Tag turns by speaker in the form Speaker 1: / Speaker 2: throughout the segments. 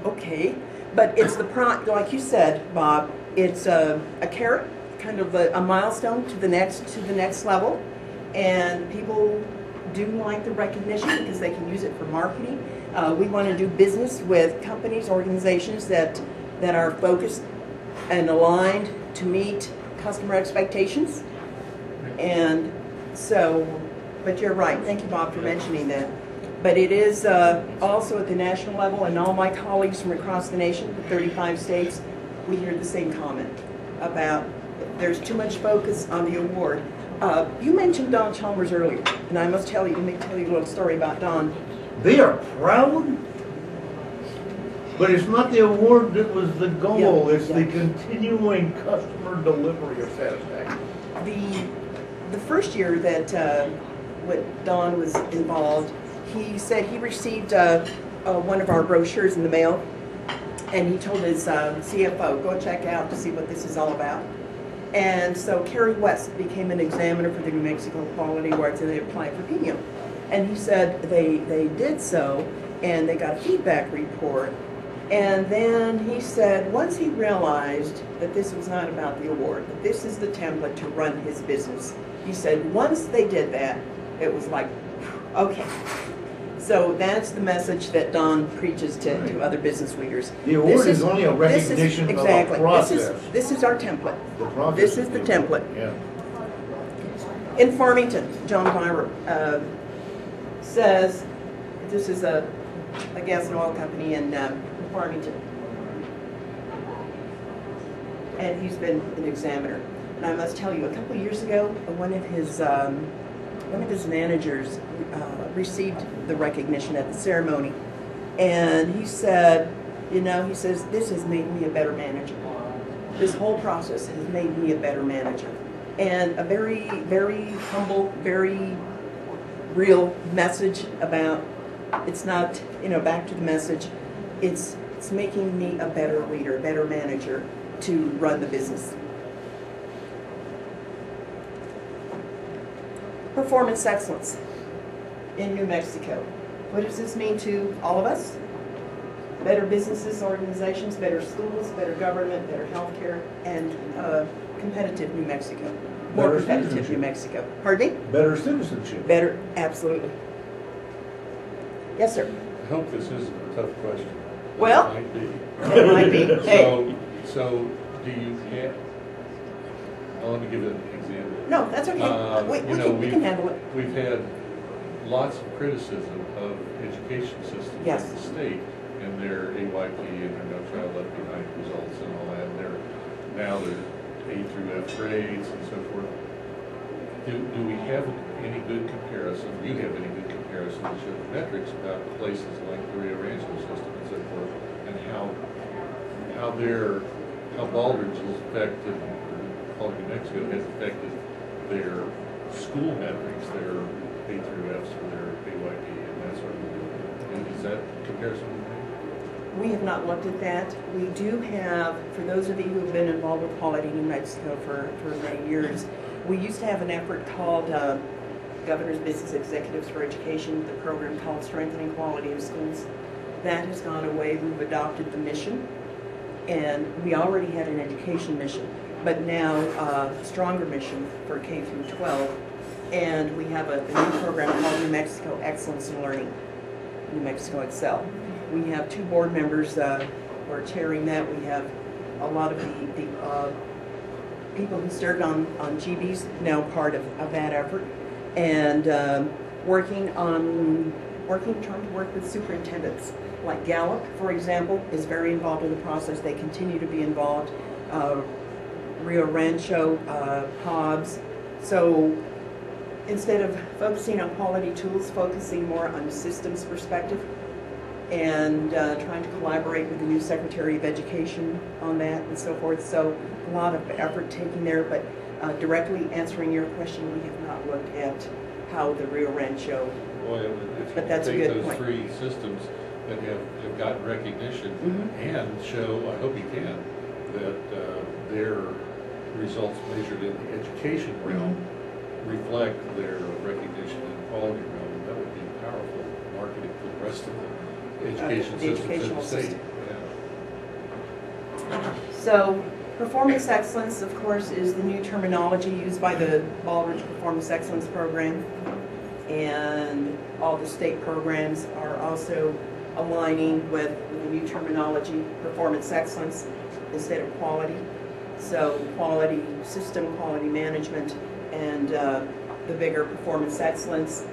Speaker 1: okay, but it's the like you said, Bob. It's a carrot, kind of a milestone to the next level, and people do like the recognition because they can use it for marketing. We want to do business with companies, organizations that are focused and aligned to meet customer expectations. And so, but you're right. Thank you, Bob, for mentioning that. But it is also at the national level, and all my colleagues from across the nation, the 35 states, we hear the same comment about there's too much focus on the award. You mentioned Don Chalmers earlier, and I must tell you, let me tell you a little story about Don.
Speaker 2: They are proud, but it's not the award that was the goal.
Speaker 1: Yeah,
Speaker 2: it's the continuing customer delivery of satisfaction.
Speaker 1: The first year that Don was involved, he said he received one of our brochures in the mail, and he told his CFO, go check out to see what this is all about. And so Kerry West became an examiner for the New Mexico Quality Awards, and they applied for PINO. And he said they did so, and they got a feedback report. And then he said once he realized that this was not about the award, that this is the template to run his business, he said once they did that, it was like, okay. So that's the message that Don preaches to other business leaders.
Speaker 2: The award is only a recognition of a process.
Speaker 1: This is our template.
Speaker 2: The process
Speaker 1: This is the template.
Speaker 2: Yeah.
Speaker 1: In Farmington, John Byrer says, this is a gas and oil company in Farmington. And he's been an examiner. And I must tell you, a couple of years ago, one of his managers received the recognition at the ceremony, and he said, he says, this has made me a better manager. This whole process has made me a better manager. And a very, very humble, very real message about, it's not, back to the message, it's making me a better leader, a better manager to run the business. Performance excellence in New Mexico. What does this mean to all of us? Better businesses, organizations, better schools, better government, better healthcare, and competitive New Mexico. More
Speaker 2: Better
Speaker 1: competitive
Speaker 2: citizenship.
Speaker 1: New Mexico. Pardon me?
Speaker 2: Better citizenship.
Speaker 1: Better, absolutely. Yes, sir.
Speaker 3: I hope this isn't a tough question.
Speaker 1: Well,
Speaker 3: It might be.
Speaker 1: it might be. Hey,
Speaker 3: So do you have, well, let me give an example.
Speaker 1: no, that's okay. We can handle it.
Speaker 3: We've had lots of criticism of education systems
Speaker 1: Yes.
Speaker 3: in the state and their AYP and their No Child Left Behind results and all that. Now they're A through F grades and so forth. Do we have any good comparison? Do you have any good comparison to show the metrics about places like the Rio Rancho system and so forth, and how Baldridge has affected, New Mexico has affected their school metrics, their A through Fs for their AYP and that sort of thing? Is that comparison made?
Speaker 1: We have not looked at that. We do have, for those of you who have been involved with Quality New Mexico for many years, we used to have an effort called Governor's Business Executives for Education, the program called Strengthening Quality in Schools. That has gone away. We've adopted the mission, and we already had an education mission, but now a stronger mission for K through 12, and we have a new program called New Mexico Excellence in Learning, New Mexico Excel. We have 2 board members who are chairing that. We have a lot of the people who served on GBs now part of that effort, and trying to work with superintendents. Like Gallup, for example, is very involved in the process. They continue to be involved. Rio Rancho, Hobbs. So instead of focusing on quality tools, focusing more on a systems perspective, and trying to collaborate with the new Secretary of Education on that and so forth. So a lot of effort taken there, but directly answering your question, we have not looked at how the Rio Rancho,
Speaker 3: Boy, if
Speaker 1: But
Speaker 3: you
Speaker 1: that's a
Speaker 3: take
Speaker 1: good
Speaker 3: those
Speaker 1: point.
Speaker 3: 3 systems that have gotten recognition and show, I hope you can, that their results measured in the education realm reflect their recognition in the quality realm, that would be powerful marketing for the rest of the education
Speaker 1: the
Speaker 3: systems in
Speaker 1: educational
Speaker 3: the state.
Speaker 1: system.
Speaker 3: Yeah.
Speaker 1: So, performance excellence, of course, is the new terminology used by the Baldrige Performance Excellence Program. And all the state programs are also aligning with the new terminology, performance excellence instead of quality. So quality system, quality management, and the bigger performance excellence.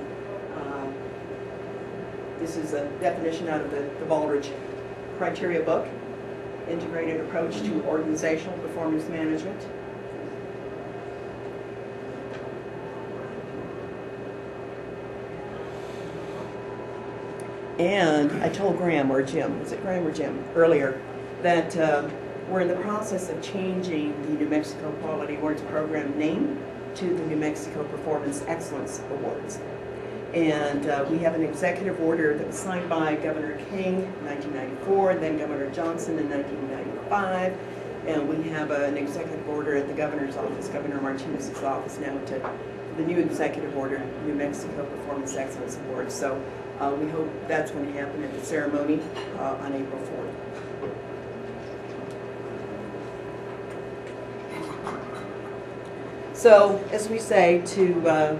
Speaker 1: This is a definition out of the Baldrige Criteria book, integrated approach to organizational performance management. And I told Graham or Jim, was it Graham or Jim, earlier, that we're in the process of changing the New Mexico Quality Awards Program name to the New Mexico Performance Excellence Awards. And we have an executive order that was signed by Governor King in 1994, and then Governor Johnson in 1995. And we have an executive order at the governor's office, Governor Martinez's office now, to the new executive order, New Mexico Performance Excellence Awards. So we hope that's going to happen at the ceremony on April 4th. So, as we say to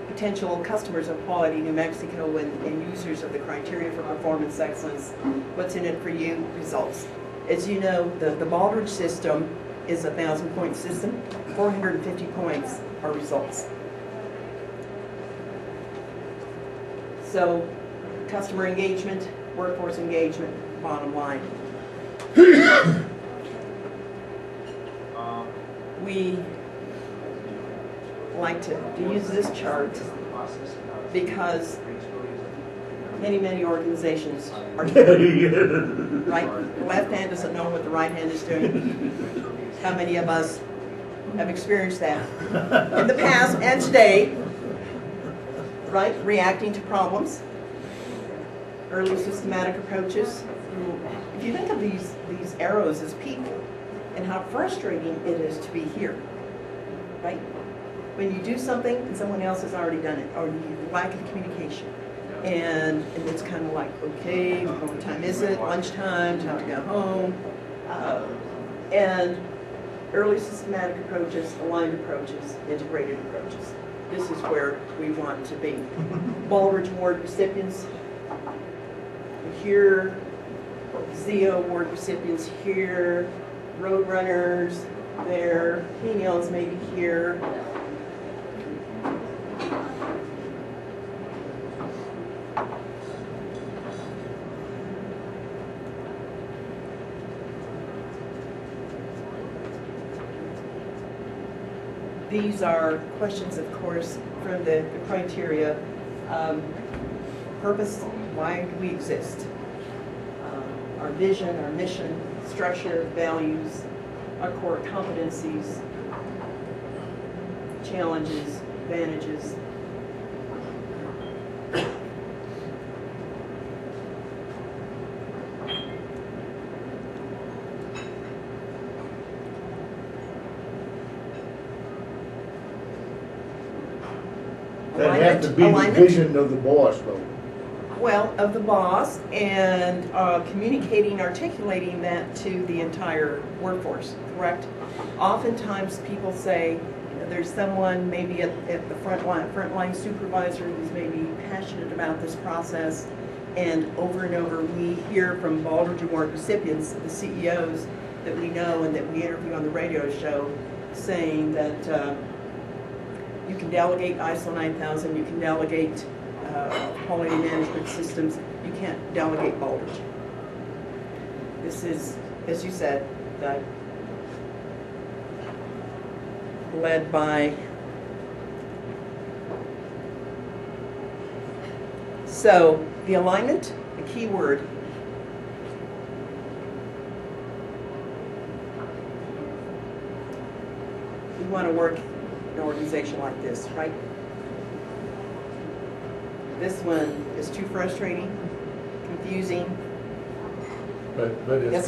Speaker 1: potential customers of Quality New Mexico and users of the criteria for performance excellence, what's in it for you? Results. As you know, the Baldrige system is a 1,000-point system. 450 points are results. So, customer engagement, workforce engagement, bottom line. We like to use this chart because many organizations are doing it, right? The left hand doesn't know what the right hand is doing. How many of us have experienced that in the past and today, right? Reacting to problems, early systematic approaches. If you think of these arrows as people and how frustrating it is to be here, right? When you do something and someone else has already done it, or you lack of communication. And it's kind of like, okay, what time is it? Lunchtime, time to go home. And early systematic approaches, aligned approaches, integrated approaches. This is where we want to be. Baldrige Award recipients here, ZEO Award recipients here, Roadrunners there, Peniels maybe here. These are questions, of course, from the criteria. Purpose, why do we exist? Our vision, our mission, structure, values, our core competencies, challenges, advantages.
Speaker 2: That has to be the
Speaker 1: alignment.
Speaker 2: vision of the boss, though.
Speaker 1: Well, of the boss, and communicating, articulating that to the entire workforce, correct? Oftentimes people say, there's someone maybe at the frontline supervisor who's maybe passionate about this process, and over we hear from Baldrige Award recipients, the CEOs that we know and that we interview on the radio show, saying that you can delegate ISO 9000, you can delegate quality management systems, you can't delegate Baldrige. This is, as you said, led by. So, the alignment, the key word. We want to work in an organization like this, right? This one is too frustrating, confusing.
Speaker 3: But it's
Speaker 1: Yes,